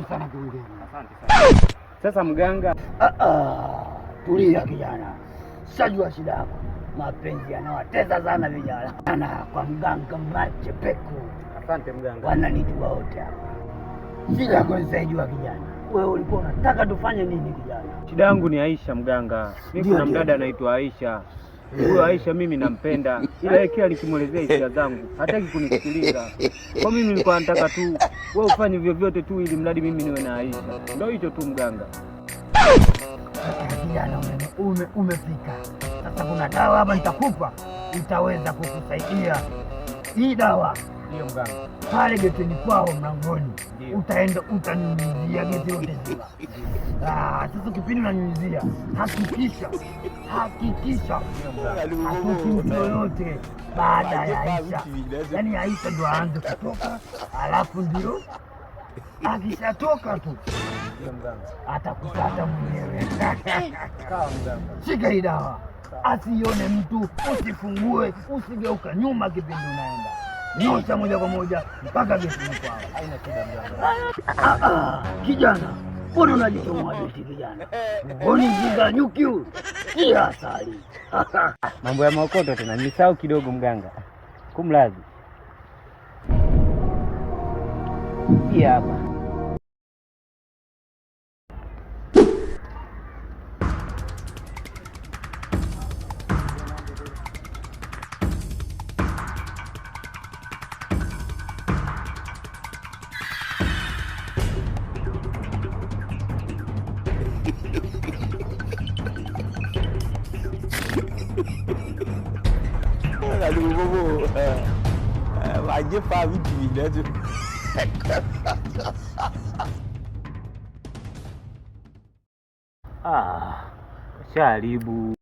Karibu sana kiongeni. Asante sana. Sasa mganga, tulia kijana. Sajua shida yako. Mapenzi yanawatesa sana vijana. Ana kwa mganga mache peku. Asante mganga. Wananijua wote hapa. Shida yako nisaidiwa kijana. Wewe ulikuwa unataka tufanye nini kijana? Shida yangu ni Aisha mganga. Mimi kuna mdada anaitwa Aisha. Huyo Aisha mimi nampenda. Ila yeye kila nikimwelezea hisia zangu hataki kunisikiliza. Kwa mimi nilikuwa nataka tu wewe ufanye vyovyote tu ili mradi mimi niwe na Aisha. Ndio hicho tu mganga. Kijana umefika. Sasa kuna dawa hapa nitakupa. Itaweza kukusaidia. Hii dawa ndio mganga. Pale getini kwao mlangoni. Utaenda utanyunyizia geti yote zima. Sasa kipindi unanyunyizia, hakikisha hatuki mtu yoyote baada ya Aisha. Yaani Aisha ndo aanze kutoka, alafu ndio akishatoka tu atakupata mwenyewe. Shika hii dawa, asione mtu, usifungue, usigeuka nyuma kipindi unaenda. Nyosha moja kwa moja mpaka getini kwao. Haina shida mganga. Kijana, mbona unajichomoa beti kijana? Mbona mjinga nyuki huyu? Kia asali. Mambo ya maokoto tena nisahau kidogo mganga. Kumlazi. Pia hapa. Aduh, bobo. Wajib paham dia tu. Kasharibu.